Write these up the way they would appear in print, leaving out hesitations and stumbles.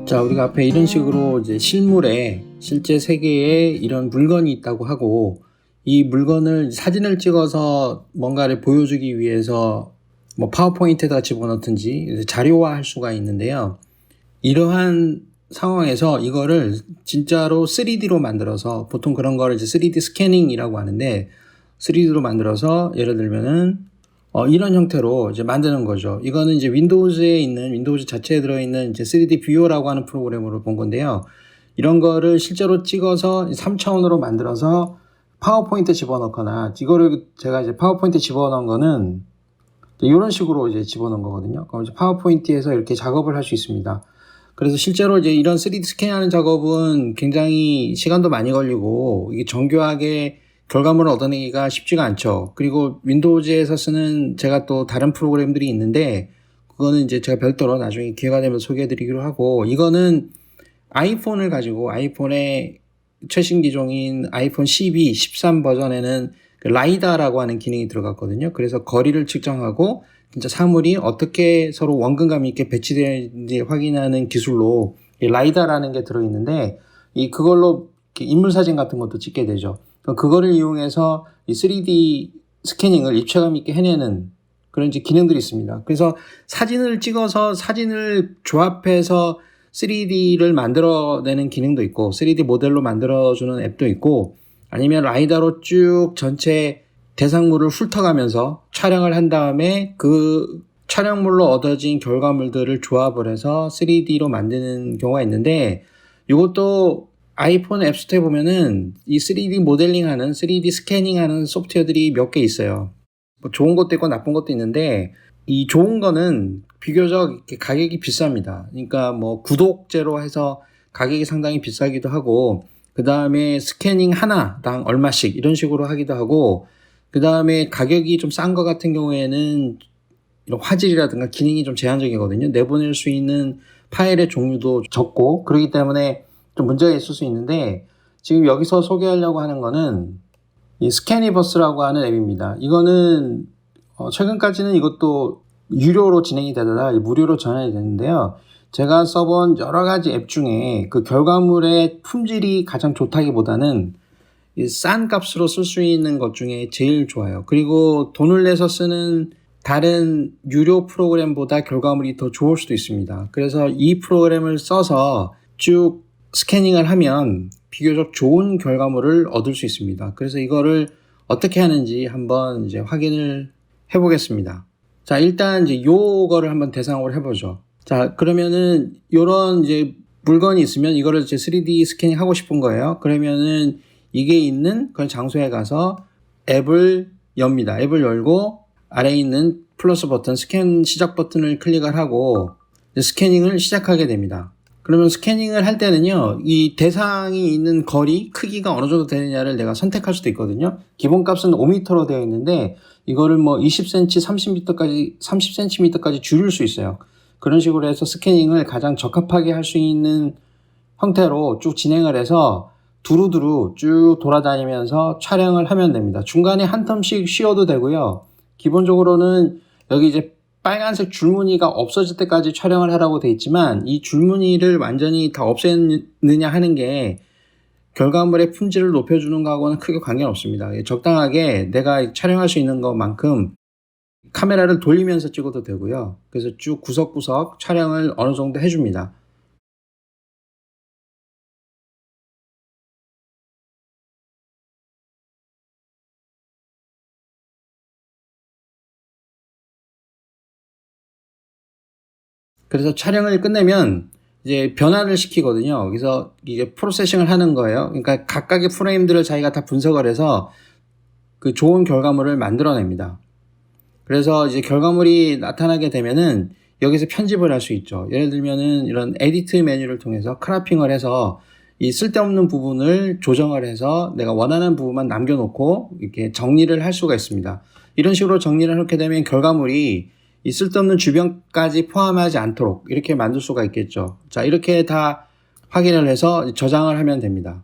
자, 우리가 앞에 이런 식으로 이제 실물에 실제 세계에 이런 물건이 있다고 하고, 이 물건을 사진을 찍어서 뭔가를 보여주기 위해서 뭐 파워포인트에다 집어넣든지 자료화할 수가 있는데요. 이러한 상황에서 이거를 진짜로 3D로 만들어서, 보통 그런 거를 이제 3D 스캐닝이라고 하는데, 3D로 만들어서 예를 들면은 이런 형태로 이제 만드는 거죠. 이거는 이제 윈도우즈에 있는, 윈도우즈 자체에 들어있는 이제 3D 뷰어라고 하는 프로그램으로 본 건데요. 이런 거를 실제로 찍어서 3차원으로 만들어서 파워포인트 집어넣거나, 이거를 제가 이제 파워포인트 집어넣은 거는 이런 식으로 이제 집어넣은 거거든요. 그럼 이제 파워포인트에서 이렇게 작업을 할 수 있습니다. 그래서 실제로 이제 이런 3D 스캔하는 작업은 굉장히 시간도 많이 걸리고, 이게 정교하게 결과물을 얻어내기가 쉽지가 않죠. 그리고 윈도우즈에서 쓰는 제가 또 다른 프로그램들이 있는데, 그거는 이제 제가 별도로 나중에 기회가 되면 소개해 드리기로 하고, 이거는 아이폰을 가지고, 아이폰의 최신 기종인 아이폰 12, 13 버전에는 그 라이다라고 하는 기능이 들어갔거든요. 그래서 거리를 측정하고 진짜 사물이 어떻게 서로 원근감 있게 배치되는지 확인하는 기술로 라이다라는 게 들어있는데, 그걸로 인물 사진 같은 것도 찍게 되죠. 그거를 이용해서 이 3D 스캐닝을 입체감 있게 해내는 그런 이제 기능들이 있습니다. 그래서 사진을 찍어서 사진을 조합해서 3D를 만들어내는 기능도 있고, 3D 모델로 만들어주는 앱도 있고, 아니면 라이다로 쭉 전체 대상물을 훑어가면서 촬영을 한 다음에 그 촬영물로 얻어진 결과물들을 조합을 해서 3D로 만드는 경우가 있는데, 이것도 아이폰 앱스토어에 보면은 이 3D 모델링하는, 3D 스캐닝하는 소프트웨어들이 몇 개 있어요. 뭐 좋은 것도 있고 나쁜 것도 있는데, 이 좋은 거는 비교적 이렇게 가격이 비쌉니다. 그러니까 뭐 구독제로 해서 가격이 상당히 비싸기도 하고, 그 다음에 스캐닝 하나당 얼마씩 이런 식으로 하기도 하고, 그 다음에 가격이 좀 싼 거 같은 경우에는 이런 화질이라든가 기능이 좀 제한적이거든요. 내보낼 수 있는 파일의 종류도 적고, 그렇기 때문에 좀 문제가 있을 수 있는데, 지금 여기서 소개하려고 하는 거는 이 스캐니버스라고 하는 앱입니다. 이거는 최근까지는 이것도 유료로 진행이 되다가 무료로 전환이 됐는데요. 제가 써본 여러 가지 앱 중에 그 결과물의 품질이 가장 좋다기보다는 싼 값으로 쓸 수 있는 것 중에 제일 좋아요. 그리고 돈을 내서 쓰는 다른 유료 프로그램보다 결과물이 더 좋을 수도 있습니다. 그래서 이 프로그램을 써서 쭉 스캐닝을 하면 비교적 좋은 결과물을 얻을 수 있습니다. 그래서 이거를 어떻게 하는지 한번 이제 확인을 해보겠습니다. 자, 일단 이제 요거를 한번 대상으로 해보죠. 자, 그러면은 요런 이제 물건이 있으면 이거를 이제 3D 스캐닝 하고 싶은 거예요. 그러면은 이게 있는 그런 장소에 가서 앱을 엽니다. 앱을 열고 아래에 있는 플러스 버튼, 스캔 시작 버튼을 클릭을 하고 스캐닝을 시작하게 됩니다. 그러면 스캐닝을 할 때는요, 이 대상이 있는 거리, 크기가 어느 정도 되느냐를 내가 선택할 수도 있거든요. 기본값은 5m로 되어 있는데, 이거를 뭐 20cm, 30cm까지 줄일 수 있어요. 그런 식으로 해서 스캐닝을 가장 적합하게 할 수 있는 형태로 쭉 진행을 해서 두루두루 쭉 돌아다니면서 촬영을 하면 됩니다. 중간에 한 텀씩 쉬어도 되고요. 기본적으로는 여기 이제 빨간색 줄무늬가 없어질 때까지 촬영을 하라고 돼 있지만, 이 줄무늬를 완전히 다 없애느냐 하는 게 결과물의 품질을 높여주는 거하고는 크게 관계는 없습니다. 적당하게 내가 촬영할 수 있는 것만큼 카메라를 돌리면서 찍어도 되고요. 그래서 쭉 구석구석 촬영을 어느 정도 해줍니다. 그래서 촬영을 끝내면 이제 변화를 시키거든요. 그래서 이게 프로세싱을 하는 거예요. 그러니까 각각의 프레임들을 자기가 다 분석을 해서 그 좋은 결과물을 만들어냅니다. 그래서 이제 결과물이 나타나게 되면은 여기서 편집을 할 수 있죠. 예를 들면은 이런 에디트 메뉴를 통해서 크라핑을 해서 이 쓸데없는 부분을 조정을 해서 내가 원하는 부분만 남겨놓고 이렇게 정리를 할 수가 있습니다. 이런 식으로 정리를 해놓게 되면 결과물이 이 쓸데없는 주변까지 포함하지 않도록 이렇게 만들 수가 있겠죠. 자, 이렇게 다 확인을 해서 저장을 하면 됩니다.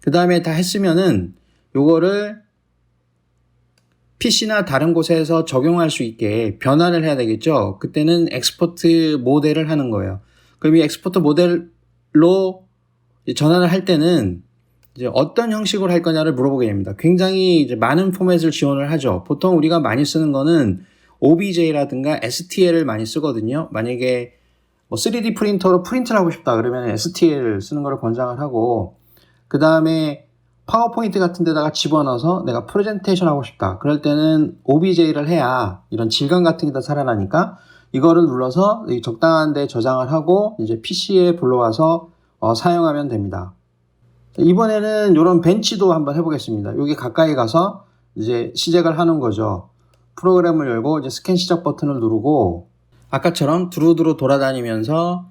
그 다음에 다 했으면은 요거를 PC나 다른 곳에서 적용할 수 있게 변환을 해야 되겠죠. 그때는 엑스포트 모델을 하는 거예요. 그럼 이 엑스포트 모델로 전환을 할 때는 이제 어떤 형식으로 할 거냐를 물어보게 됩니다. 굉장히 이제 많은 포맷을 지원을 하죠. 보통 우리가 많이 쓰는 거는 OBJ라든가 STL을 많이 쓰거든요. 만약에 뭐 3D 프린터로 프린트를 하고 싶다 그러면 STL 쓰는 걸 권장을 하고, 그 다음에 파워포인트 같은 데다가 집어넣어서 내가 프레젠테이션 하고 싶다 그럴 때는 OBJ를 해야 이런 질감 같은 게 다 살아나니까 이거를 눌러서 적당한 데 저장을 하고 이제 PC에 불러와서 사용하면 됩니다. 이번에는 이런 벤치도 한번 해보겠습니다. 여기 가까이 가서 이제 시작을 하는 거죠. 프로그램을 열고 이제 스캔 시작 버튼을 누르고 아까처럼 두루두루 돌아다니면서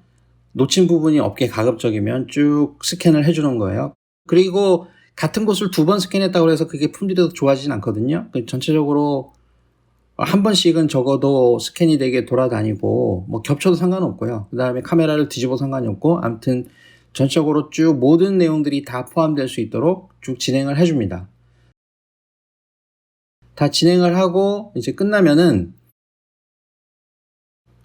놓친 부분이 없게 가급적이면 쭉 스캔을 해주는 거예요. 그리고 같은 곳을 2번 스캔했다고 해서 그게 품질이 좋아지진 않거든요. 전체적으로 한 번씩은 적어도 스캔이 되게 돌아다니고 뭐 겹쳐도 상관없고요. 그 다음에 카메라를 뒤집어 상관이 없고 아무튼 전적으로 쭉 모든 내용들이 다 포함될 수 있도록 쭉 진행을 해줍니다. 다 진행을 하고 이제 끝나면은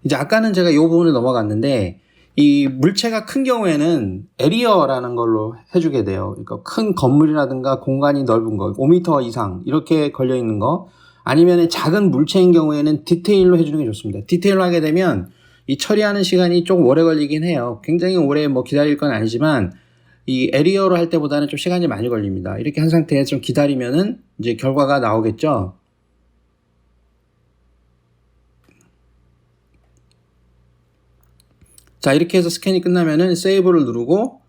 이제 아까는 제가 이 부분을 넘어갔는데 이 물체가 큰 경우에는 에리어라는 걸로 해주게 돼요. 그러니까 큰 건물이라든가 공간이 넓은 거 5m 이상 이렇게 걸려 있는 거, 아니면 작은 물체인 경우에는 디테일로 해주는 게 좋습니다. 디테일로 하게 되면 이 처리하는 시간이 조금 오래 걸리긴 해요. 굉장히 오래 뭐 기다릴 건 아니지만 이 에리어로 할 때보다는 좀 시간이 많이 걸립니다. 이렇게 한 상태에서 좀 기다리면은 이제 결과가 나오겠죠. 자, 이렇게 해서 스캔이 끝나면은 세이브를 누르고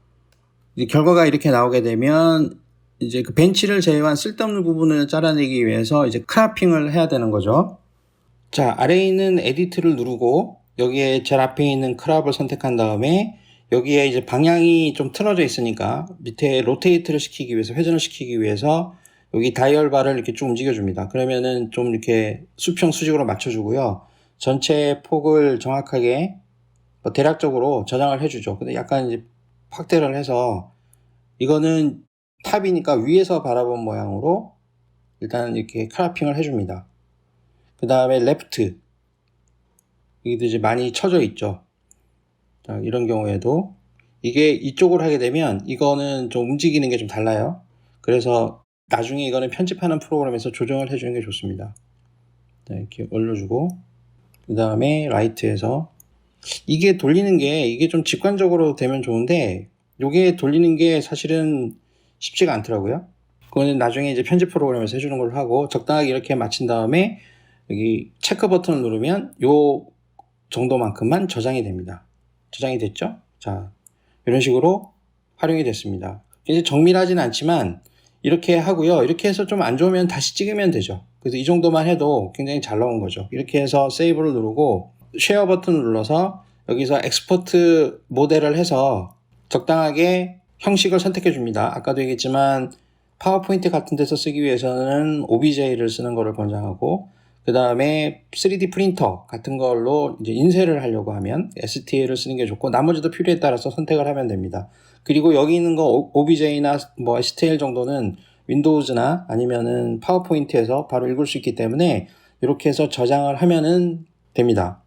이제 결과가 이렇게 나오게 되면 이제 그 벤치를 제외한 쓸데없는 부분을 잘라내기 위해서 이제 크라핑을 해야 되는 거죠. 자, 아래에 있는 에디트를 누르고 여기에 제일 앞에 있는 크랍을 선택한 다음에 여기에 이제 방향이 좀 틀어져 있으니까 밑에 로테이트를 시키기 위해서, 회전을 시키기 위해서 여기 다이얼 바를 이렇게 쭉 움직여 줍니다. 그러면은 좀 이렇게 수평 수직으로 맞춰주고요. 전체 폭을 정확하게 뭐 대략적으로 저장을 해주죠. 근데 약간 이제 확대를 해서 이거는 탑이니까 위에서 바라본 모양으로 일단 이렇게 크라핑을 해줍니다. 그 다음에 레프트, 여기도 이제 많이 쳐져 있죠. 자, 이런 경우에도 이게 이쪽으로 하게 되면 이거는 좀 움직이는 게 좀 달라요. 그래서 나중에 이거는 편집하는 프로그램에서 조정을 해주는 게 좋습니다. 자, 이렇게 올려주고 그 다음에 라이트에서 이게 돌리는 게 이게 좀 직관적으로 되면 좋은데 이게 돌리는 게 사실은 쉽지가 않더라고요. 그거는 나중에 이제 편집 프로그램에서 해주는 걸로 하고 적당하게 이렇게 마친 다음에 여기 체크 버튼을 누르면 요 정도만큼만 저장이 됩니다. 저장이 됐죠? 자, 이런 식으로 활용이 됐습니다. 이제 정밀하진 않지만 이렇게 하고요. 이렇게 해서 좀 안 좋으면 다시 찍으면 되죠. 그래서 이 정도만 해도 굉장히 잘 나온 거죠. 이렇게 해서 세이브를 누르고 쉐어 버튼을 눌러서 여기서 엑스포트 모델을 해서 적당하게 형식을 선택해 줍니다. 아까도 얘기했지만 파워포인트 같은 데서 쓰기 위해서는 OBJ를 쓰는 거를 권장하고, 그 다음에 3D 프린터 같은 걸로 이제 인쇄를 하려고 하면 STL을 쓰는 게 좋고, 나머지도 필요에 따라서 선택을 하면 됩니다. 그리고 여기 있는 거 OBJ나 뭐 STL 정도는 윈도우즈나 아니면은 파워포인트에서 바로 읽을 수 있기 때문에 이렇게 해서 저장을 하면은 됩니다.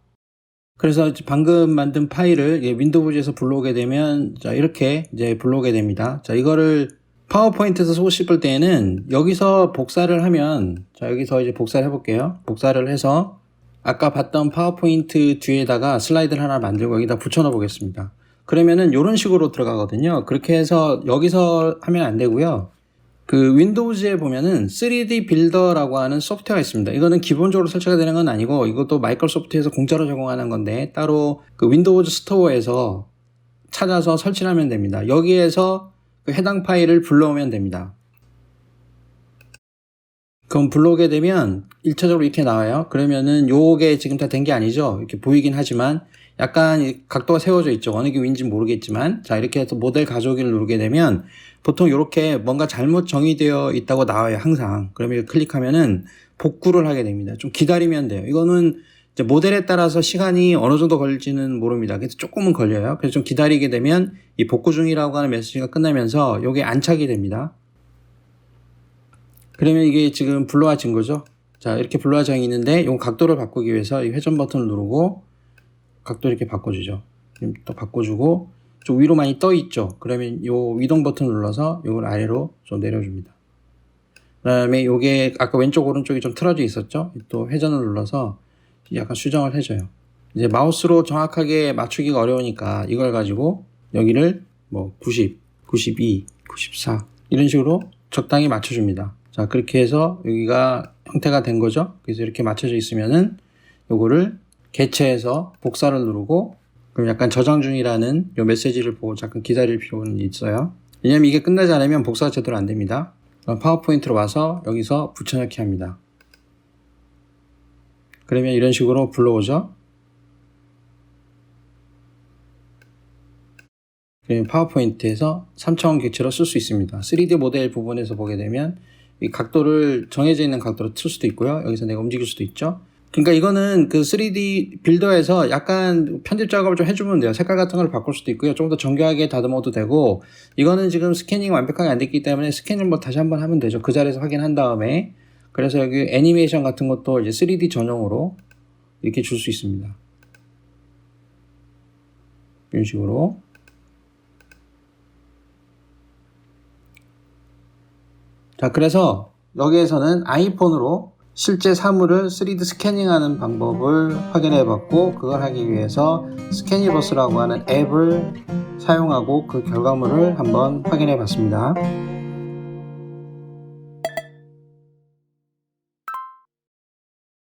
그래서 방금 만든 파일을 윈도우즈에서 불러오게 되면 자, 이렇게 이제 불러오게 됩니다. 자, 이거를 파워포인트에서 쏘고 싶을 때는 여기서 복사를 하면, 자, 여기서 이제 복사를 해볼게요. 복사를 해서 아까 봤던 파워포인트 뒤에다가 슬라이드를 하나 만들고 여기다 붙여넣어 보겠습니다. 그러면은 이런 식으로 들어가거든요. 그렇게 해서 여기서 하면 안 되고요. 그 윈도우즈에 보면은 3D 빌더라고 하는 소프트웨어가 있습니다. 이거는 기본적으로 설치가 되는 건 아니고 이것도 마이크로소프트에서 공짜로 제공하는 건데 따로 그 윈도우즈 스토어에서 찾아서 설치를 하면 됩니다. 여기에서 그 해당 파일을 불러오면 됩니다. 그럼 불러오게 되면 1차적으로 이렇게 나와요. 그러면은 요게 지금 다 된 게 아니죠. 이렇게 보이긴 하지만 약간 각도가 세워져 있죠. 어느 게 윈지는 모르겠지만. 자, 이렇게 해서 모델 가져오기를 누르게 되면 보통 이렇게 뭔가 잘못 정의되어 있다고 나와요. 항상. 그러면 클릭하면은 복구를 하게 됩니다. 좀 기다리면 돼요. 이거는 이제 모델에 따라서 시간이 어느 정도 걸릴지는 모릅니다. 그래서 조금은 걸려요. 그래서 좀 기다리게 되면 이 복구 중이라고 하는 메시지가 끝나면서 이게 안착이 됩니다. 그러면 이게 지금 블루화진 거죠. 자, 이렇게 블루화장이 있는데 이 각도를 바꾸기 위해서 이 회전 버튼을 누르고 각도 이렇게 바꿔주죠. 또 바꿔주고 좀 위로 많이 떠 있죠. 그러면 이 위동 버튼 눌러서 이걸 아래로 좀 내려줍니다. 그 다음에 요게 아까 왼쪽 오른쪽이 좀 틀어져 있었죠. 또 회전을 눌러서 약간 수정을 해줘요. 이제 마우스로 정확하게 맞추기가 어려우니까 이걸 가지고 여기를 뭐 90, 92, 94 이런 식으로 적당히 맞춰줍니다. 자, 그렇게 해서 여기가 형태가 된 거죠. 그래서 이렇게 맞춰져 있으면은 요거를 개체해서 복사를 누르고 그럼 약간 저장 중이라는 요 메시지를 보고 잠깐 기다릴 필요는 있어요. 왜냐면 이게 끝나지 않으면 복사가 제대로 안 됩니다. 그럼 파워포인트로 와서 여기서 붙여넣기 합니다. 그러면 이런 식으로 불러오죠. 그러면 파워포인트에서 3차원 객체로 쓸 수 있습니다. 3D 모델 부분에서 보게 되면 이 각도를 정해져 있는 각도로 틀 수도 있고요. 여기서 내가 움직일 수도 있죠. 그러니까 이거는 그 3D 빌더에서 약간 편집 작업을 좀 해주면 돼요. 색깔 같은 걸 바꿀 수도 있고요. 좀 더 정교하게 다듬어도 되고, 이거는 지금 스캐닝 완벽하게 안 됐기 때문에 스캐닝 뭐 다시 한번 하면 되죠. 그 자리에서 확인한 다음에. 그래서 여기 애니메이션 같은 것도 이제 3D 전용으로 이렇게 줄 수 있습니다. 이런 식으로. 자, 그래서 여기에서는 아이폰으로 실제 사물을 3D 스캐닝하는 방법을 확인해 봤고, 그걸 하기 위해서 스캐니버스라고 하는 앱을 사용하고 그 결과물을 한번 확인해 봤습니다.